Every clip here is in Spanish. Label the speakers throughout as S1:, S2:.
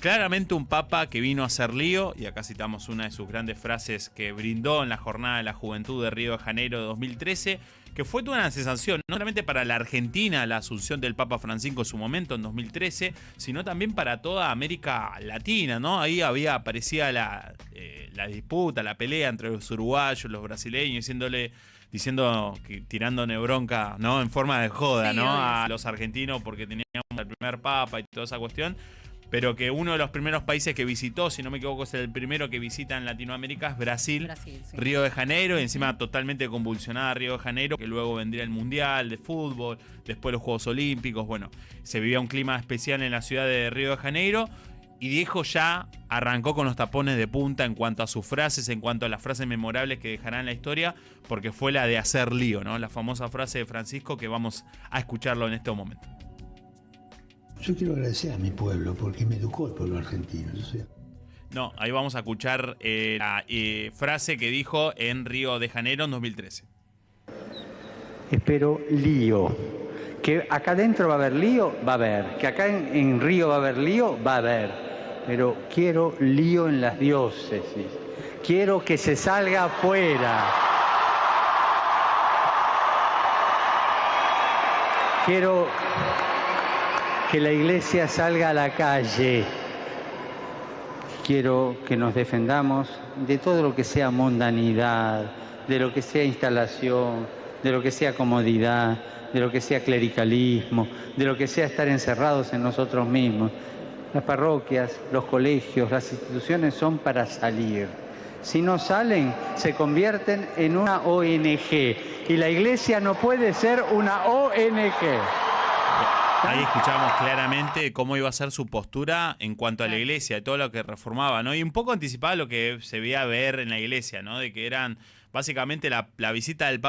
S1: Claramente un papa que vino a hacer lío, y acá citamos una de sus grandes frases que brindó en la Jornada de la Juventud de Río de Janeiro de 2013, que fue toda una sensación, no solamente para la Argentina, la asunción del Papa Francisco en su momento, en 2013, sino también para toda América Latina, ¿no? Ahí aparecía la disputa, la pelea entre los uruguayos, los brasileños, tirándole bronca, ¿no? En forma de joda,
S2: sí,
S1: ¿no?
S2: Obvio.
S1: A los argentinos porque teníamos al primer papa y toda esa cuestión. Pero que uno de los primeros países que visitó, si no me equivoco, es el primero que visita en Latinoamérica, es Brasil sí. Río de Janeiro, y encima totalmente convulsionada Río de Janeiro, que luego vendría el Mundial de Fútbol, después los Juegos Olímpicos. Bueno, se vivía un clima especial en la ciudad de Río de Janeiro, y Diego ya arrancó con los tapones de punta en cuanto a sus frases, en cuanto a las frases memorables que dejarán la historia, porque fue la de hacer lío, ¿no? La famosa frase de Francisco, que vamos a escucharlo en este momento.
S3: Yo quiero agradecer a mi pueblo porque me educó el pueblo argentino.
S1: No, ahí vamos a escuchar la frase que dijo en Río de Janeiro en 2013.
S4: Espero lío. Que acá adentro va a haber lío, va a haber. Que acá en Río va a haber lío, va a haber. Pero quiero lío en las diócesis. Quiero que se salga afuera. Quiero que la iglesia salga a la calle. Quiero que nos defendamos de todo lo que sea mundanidad, de lo que sea instalación, de lo que sea comodidad, de lo que sea clericalismo, de lo que sea estar encerrados en nosotros mismos. Las parroquias, los colegios, las instituciones son para salir. Si no salen, se convierten en una ONG. Y la iglesia no puede ser una ONG.
S1: Ahí escuchamos claramente cómo iba a ser su postura en cuanto a la iglesia, de todo lo que reformaba, ¿no? Y un poco anticipaba lo que se veía ver en la iglesia, ¿no? De que eran básicamente la visita del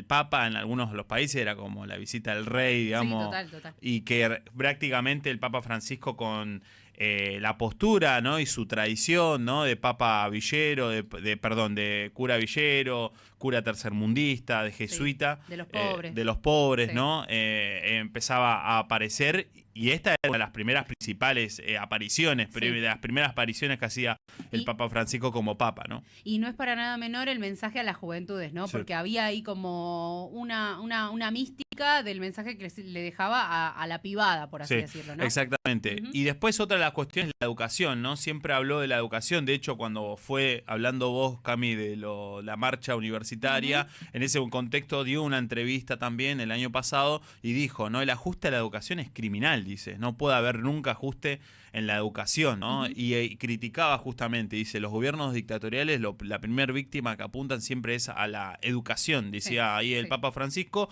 S1: Papa en algunos de los países era como la visita del rey, digamos.
S2: Sí, total.
S1: Y que prácticamente el Papa Francisco con la postura, ¿no? Y su tradición, ¿no? De Papa Villero, de cura Villero, cura tercermundista, de jesuita.
S2: Sí, de los pobres.
S1: De los pobres,
S2: sí.
S1: ¿no? Empezaba a aparecer, y esta era una de las primeras principales apariciones,
S2: Sí.
S1: de las primeras apariciones que hacía el Papa Francisco como Papa, ¿no?
S2: Y no es para nada menor el mensaje a las juventudes, ¿no?
S1: Sí.
S2: Porque había ahí como una mística del mensaje que le dejaba a la pibada, por así decirlo, ¿no?
S1: Exactamente. Y después otra de las cuestiones es la educación, ¿no? Siempre habló de la educación. De hecho, cuando fue hablando vos, Cami, de la marcha universitaria, en ese contexto dio una entrevista también el año pasado y dijo, ¿no? El ajuste a la educación es criminal, dice. No puede haber nunca ajuste en la educación, ¿no? Y criticaba justamente, dice, los gobiernos dictatoriales, la primera víctima que apuntan siempre es a la educación, decía ahí el Papa Francisco.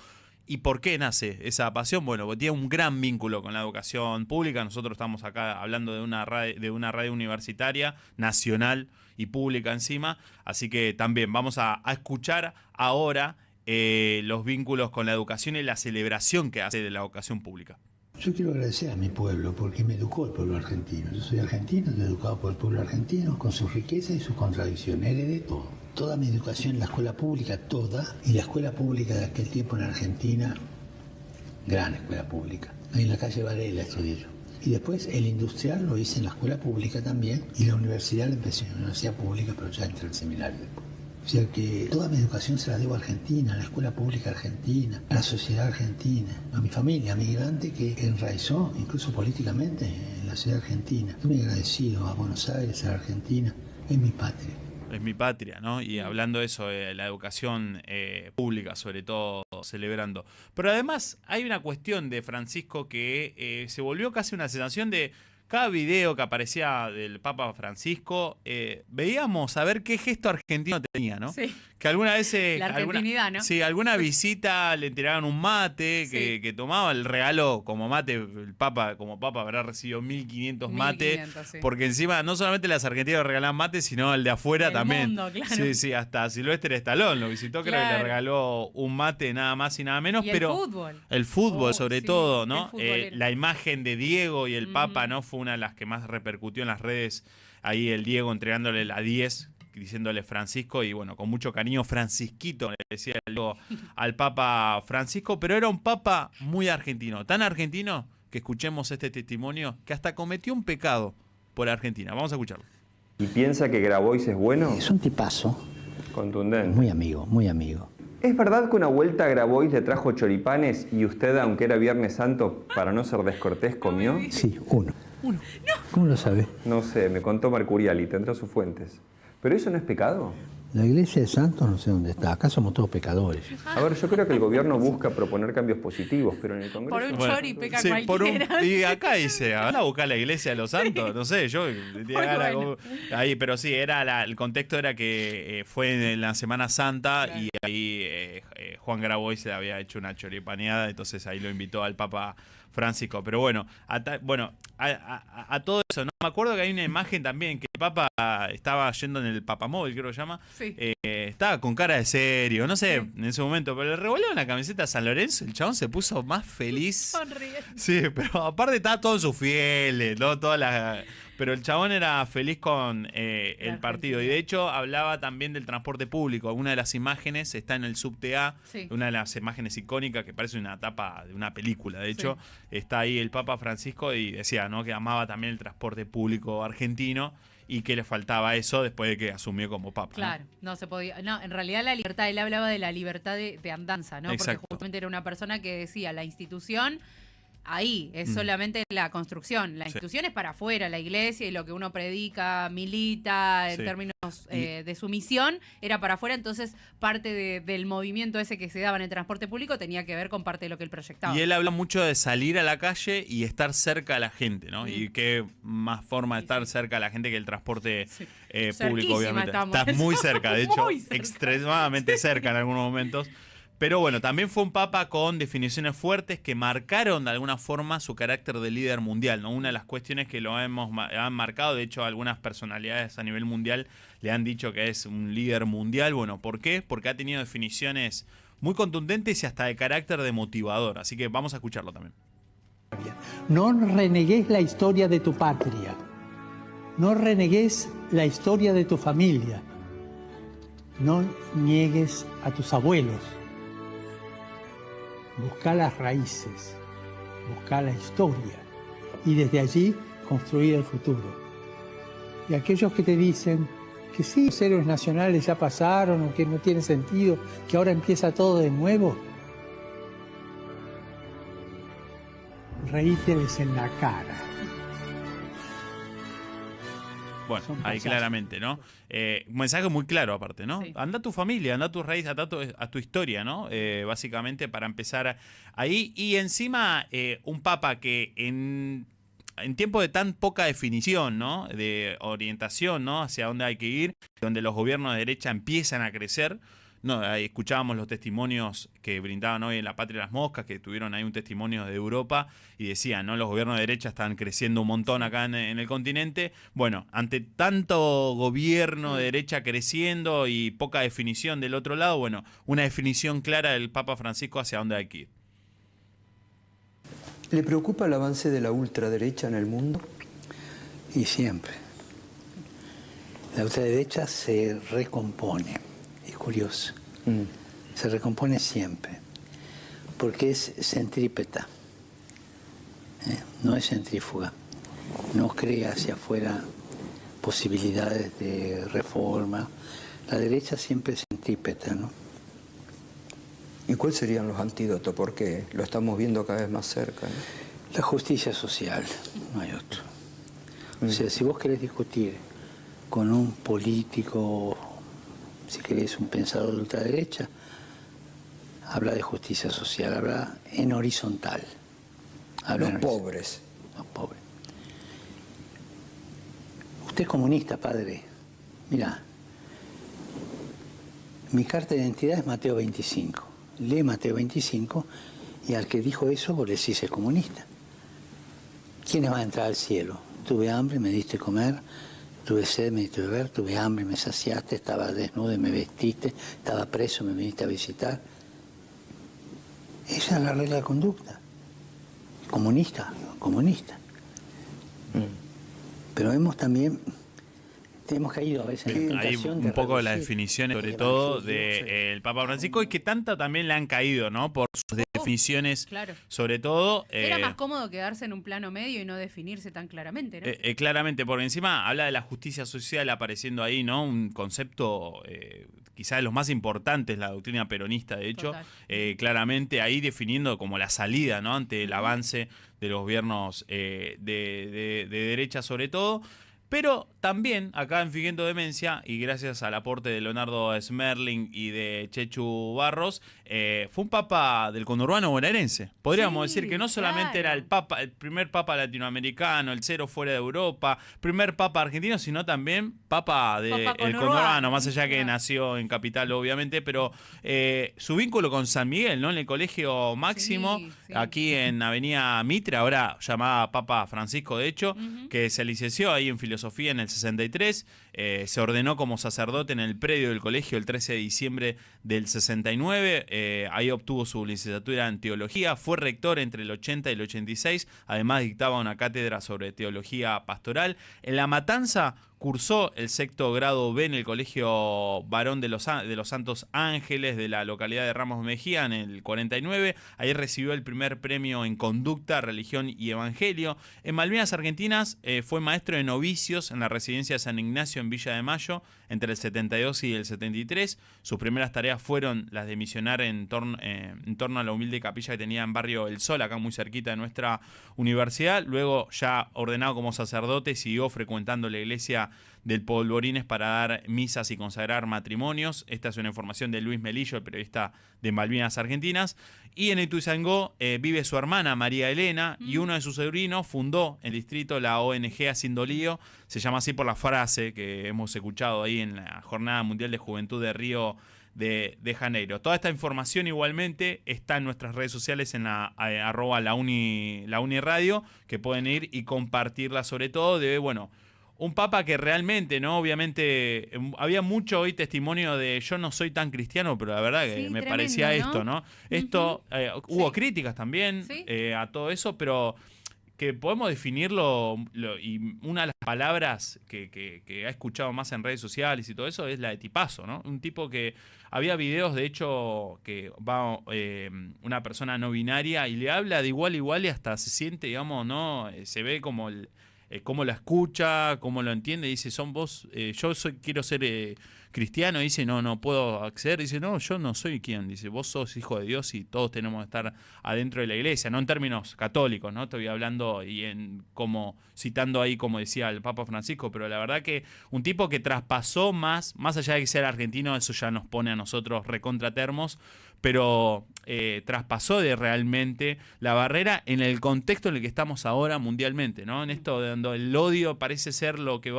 S1: ¿Y por qué nace esa pasión? Bueno, porque tiene un gran vínculo con la educación pública. Nosotros estamos acá hablando de una radio universitaria, nacional y pública encima. Así que también vamos a escuchar ahora los vínculos con la educación y la celebración que hace de la educación pública.
S3: Yo quiero agradecer a mi pueblo porque me educó el pueblo argentino. Yo soy argentino, estoy educado por el pueblo argentino con sus riquezas y sus contradicciones. Heredé todo. Toda mi educación en la escuela pública, toda, y la escuela pública de aquel tiempo en Argentina, gran escuela pública. Ahí en la calle Varela estudié yo. Y después el industrial lo hice en la escuela pública también, y la universidad la empecé en la universidad pública, pero ya entré al seminario después. O sea que toda mi educación se la debo a Argentina, a la escuela pública argentina, a la sociedad argentina, a mi familia migrante que enraizó incluso políticamente en la ciudad argentina. Estoy muy agradecido a Buenos Aires, a la Argentina, es mi patria.
S1: Es mi patria, ¿no? Y hablando de eso, la educación pública, sobre todo, celebrando. Pero además hay una cuestión de Francisco que se volvió casi una sensación de cada video que aparecía del Papa Francisco, veíamos a ver qué gesto argentino tenía, ¿no?
S2: Sí.
S1: Que alguna vez...
S2: La argentinidad, ¿no?
S1: Sí, alguna visita le tiraban un mate que tomaba el regalo como mate. El Papa, como Papa, habrá recibido 1.500 mates.
S2: Sí.
S1: Porque encima, no solamente las argentinas regalaban mates, sino el de afuera también.
S2: Mundo, claro.
S1: Sí, hasta Silvestre Stallone lo visitó, creo que le regaló un mate nada más y nada menos.
S2: Y
S1: pero
S2: el fútbol.
S1: El fútbol, sobre todo, ¿no?
S2: La
S1: imagen de Diego y el Papa, ¿no? Fue una de las que más repercutió en las redes. Ahí el Diego entregándole la 10, diciéndole Francisco, y bueno, con mucho cariño, Francisquito, le decía al Papa Francisco, pero era un Papa muy argentino, tan argentino que escuchemos este testimonio, que hasta cometió un pecado por Argentina. Vamos a escucharlo.
S5: ¿Y piensa que Grabois es bueno?
S3: Es un tipazo,
S5: Contundente.
S3: muy amigo, muy amigo.
S5: ¿Es verdad que una vuelta a Grabois le trajo choripanes y usted, aunque era Viernes Santo, para no ser descortés, comió?
S3: Sí, uno. ¿Cómo lo sabe?
S5: No sé, me contó Mercuriali, tendrá sus fuentes. ¿Pero eso no es pecado?
S3: La iglesia de Santos no sé dónde está. Acá somos todos pecadores.
S5: A ver, yo creo que el gobierno busca proponer cambios positivos, pero en el Congreso...
S2: Por un chori peca
S1: sí,
S2: cualquiera.
S1: y acá dice, anda a buscar la iglesia de los santos, no sé, yo
S2: Bueno.
S1: ahí, pero sí, el contexto era que fue en la Semana Santa,
S2: Claro.
S1: y ahí Juan Grabois se había hecho una choripaneada, entonces ahí lo invitó al Papa Francisco. Pero bueno, a todo eso, ¿no? Me acuerdo que hay una imagen también que el Papa estaba yendo en el Papamóvil, creo que se llama.
S2: Sí.
S1: Estaba con cara de serio, no sé,
S2: Sí.
S1: en ese momento, pero le revolvió una camiseta a San Lorenzo, el chabón se puso más feliz.
S2: Sonríe.
S1: Sí, pero aparte estaba todos sus fieles, ¿no? Pero el chabón era feliz con el partido. Y de hecho hablaba también del transporte público. Una de las imágenes está en el subte A,
S2: Sí.
S1: una de las imágenes icónicas que parece una tapa de una película. De hecho, está ahí el Papa Francisco y decía, ¿no?, que amaba también el transporte público argentino y que le faltaba eso después de que asumió como Papa, ¿no?
S2: Claro, no se podía. No, en realidad la libertad, él hablaba de la libertad de andanza, ¿no?
S1: Exacto.
S2: Porque justamente era una persona que decía, la institución ahí es solamente la construcción. La institución es para afuera, la iglesia y lo que uno predica, milita en
S1: Sí.
S2: términos de su misión, era para afuera. Entonces, parte del movimiento ese que se daba en el transporte público tenía que ver con parte de lo que él proyectaba.
S1: Y él habla mucho de salir a la calle y estar cerca de la gente, ¿no? Y qué más forma de estar cerca de la gente que el transporte
S2: Sí.
S1: público,
S2: Cerquísima
S1: obviamente.
S2: estamos.
S1: Estás muy cerca, de hecho,
S2: Muy cerca.
S1: extremadamente cerca en algunos momentos. Pero bueno, también fue un papa con definiciones fuertes que marcaron de alguna forma su carácter de líder mundial, ¿no? Una de las cuestiones que lo han marcado, de hecho algunas personalidades a nivel mundial le han dicho que es un líder mundial. Bueno, ¿por qué? Porque ha tenido definiciones muy contundentes y hasta de carácter de motivador. Así que vamos a escucharlo también.
S6: No renegues la historia de tu patria. No renegues la historia de tu familia. No niegues a tus abuelos. Busca las raíces, busca la historia y desde allí construir el futuro. Y aquellos que te dicen que sí, los héroes nacionales ya pasaron o que no tiene sentido, que ahora empieza todo de nuevo, reíteles en la cara.
S1: Bueno,
S6: Son
S1: ahí
S6: payasos.
S1: claramente, ¿no? Un mensaje muy claro aparte, ¿no?
S2: Sí.
S1: Anda a tu familia, anda a tu raíz, anda a tu historia, ¿no? Básicamente para empezar ahí. Y encima un papa que en tiempos de tan poca definición, ¿no?, de orientación, ¿no?, hacia dónde hay que ir, donde los gobiernos de derecha empiezan a crecer. No, ahí escuchábamos los testimonios que brindaban hoy en La Patria de las Moscas, que tuvieron ahí un testimonio de Europa y decían, ¿no?, los gobiernos de derecha están creciendo un montón acá en el continente. Bueno, ante tanto gobierno de derecha creciendo y poca definición del otro lado, bueno, una definición clara del Papa Francisco hacia dónde hay que ir.
S7: ¿Le preocupa el avance de la ultraderecha en el mundo?
S3: Y siempre. La ultraderecha se recompone. Es curioso. Se recompone siempre. Porque es centrípeta. No es centrífuga. No crea hacia afuera posibilidades de reforma. La derecha siempre es centrípeta, ¿no?
S7: ¿Y cuáles serían los antídotos? Porque lo estamos viendo cada vez más cerca, ¿no?
S3: La justicia social, no hay otro. O sea, si vos querés discutir con un político, si querés un pensador de ultraderecha, habla de justicia social, habla en horizontal. Habla
S7: Los
S3: en
S7: pobres.
S3: Los pobres. Usted es comunista, padre. Mirá, mi carta de identidad es Mateo 25. Lee Mateo 25 y al que dijo eso vos le decís es comunista. ¿Quiénes van a entrar al cielo? Tuve hambre, me diste comer, tuve sed, me diste beber, tuve hambre, me saciaste, estaba desnudo y me vestiste, estaba preso, me viniste a visitar. Esa es la regla de conducta. Comunista, comunista. Pero hemos caído a veces en la
S1: Hay
S3: tentación
S1: un poco de las
S3: reducir
S1: definiciones, sobre
S3: el
S1: todo
S3: evangelio,
S1: del Papa Francisco, y que tanto también le han caído, ¿no?, por sus definiciones,
S2: Claro.
S1: sobre todo.
S2: Era más cómodo quedarse en un plano medio y no definirse tan claramente, ¿no?
S1: Claramente, porque encima habla de la justicia social apareciendo ahí, ¿no? Un concepto quizás de los más importantes, la doctrina peronista, de hecho, claramente ahí definiendo como la salida, ¿no? Ante el avance de los gobiernos de derecha sobre todo. Pero también, acá en Fingiendo Demencia, y gracias al aporte de Leonardo Smerling y de Chechu Barros, fue un papa del conurbano bonaerense. Podríamos decir que no solamente era el primer papa latinoamericano, el cero fuera de Europa, primer papa argentino, sino también papa del conurbano, más allá que nació en Capital, obviamente, pero su vínculo con San Miguel, ¿no? En el Colegio Máximo, aquí en Avenida Mitre, ahora llamada Papa Francisco, de hecho, que se licenció ahí en filosofía en el 63, se ordenó como sacerdote en el predio del colegio el 13 de diciembre del 69, ahí obtuvo su licenciatura en teología, fue rector entre el 80 y el 86, además dictaba una cátedra sobre teología pastoral. En La Matanza cursó el sexto grado B en el Colegio Varón de los Santos Ángeles de la localidad de Ramos Mejía en el 49. Ahí recibió el primer premio en conducta, religión y evangelio. En Malvinas Argentinas fue maestro de novicios en la residencia de San Ignacio en Villa de Mayo entre el 72 y el 73. Sus primeras tareas fueron las de misionar en torno a la humilde capilla que tenía en Barrio El Sol, acá muy cerquita de nuestra universidad. Luego, ya ordenado como sacerdote, siguió frecuentando la iglesia del Polvorines para dar misas y consagrar matrimonios. Esta es una información de Luis Melillo, el periodista de Malvinas Argentinas. Y en Ituzaingó vive su hermana María Elena y uno de sus sobrinos fundó el distrito la ONG Haciendo Lío. Se llama así por la frase que hemos escuchado ahí en la Jornada Mundial de Juventud de Río de Janeiro. Toda esta información igualmente está en nuestras redes sociales en la @ la Uniradio, que pueden ir y compartirla, sobre todo de, bueno, un papa que realmente, ¿no? Obviamente, había mucho hoy testimonio de yo no soy tan cristiano, pero la verdad que me
S2: tremendo,
S1: parecía esto, ¿no? Esto, hubo
S2: Sí.
S1: críticas también
S2: Sí.
S1: a todo eso, pero que podemos definirlo, y una de las palabras que ha escuchado más en redes sociales y todo eso es la de tipazo, ¿no? Un tipo que había videos, de hecho, que va una persona no binaria y le habla de igual a igual y hasta se siente, digamos, ¿no? Se ve como cómo la escucha, cómo lo entiende, dice, quiero ser cristiano, dice, no puedo acceder, dice, no, yo no soy quien, dice, vos sos hijo de Dios y todos tenemos que estar adentro de la iglesia, no en términos católicos, ¿no? Estoy hablando citando ahí como decía el Papa Francisco, pero la verdad que un tipo que traspasó más allá de que ser argentino, eso ya nos pone a nosotros recontratermos, pero traspasó de realmente la barrera en el contexto en el que estamos ahora mundialmente, ¿no? En esto donde el odio parece ser lo que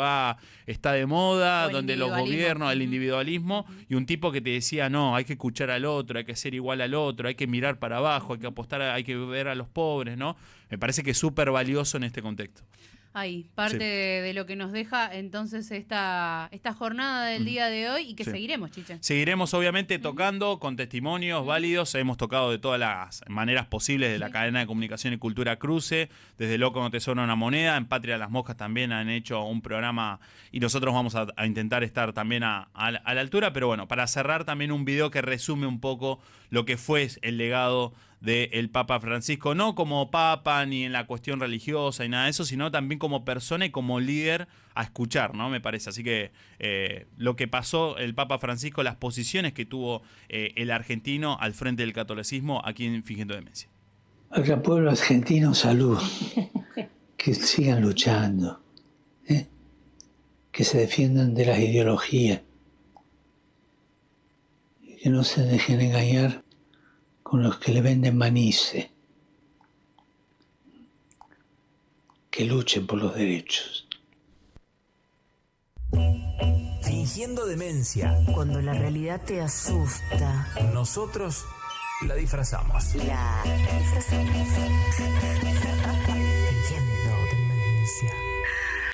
S1: está de moda, donde los gobiernos, el individualismo, y un tipo que te decía, no, hay que escuchar al otro, hay que ser igual al otro, hay que mirar para abajo, hay que apostar, hay que ver a los pobres, ¿no? Me parece que es súper valioso en este contexto.
S2: Ahí, parte de lo que nos deja entonces esta jornada del día de hoy y que seguiremos, Chiche.
S1: Seguiremos obviamente tocando con testimonios válidos, hemos tocado de todas las maneras posibles de la cadena de comunicación y cultura Cruce, desde Loco no te sobra una moneda, en Patria las Moscas también han hecho un programa y nosotros vamos a intentar estar también a la altura, pero bueno, para cerrar también un video que resume un poco lo que fue el legado del Papa Francisco, no como papa ni en la cuestión religiosa y nada de eso, sino también como persona y como líder a escuchar, ¿no? Me parece. Así que lo que pasó el Papa Francisco, las posiciones que tuvo el argentino al frente del catolicismo aquí en Fingiendo Demencia.
S3: Al pueblo argentino, salud. Que sigan luchando. Que se defiendan de las ideologías. Que no se dejen engañar con los que le venden manice, que luchen por los derechos.
S8: Fingiendo Demencia.
S9: Cuando la realidad te asusta.
S8: Nosotros la disfrazamos.
S9: La disfrazamos.
S8: Fingiendo Demencia.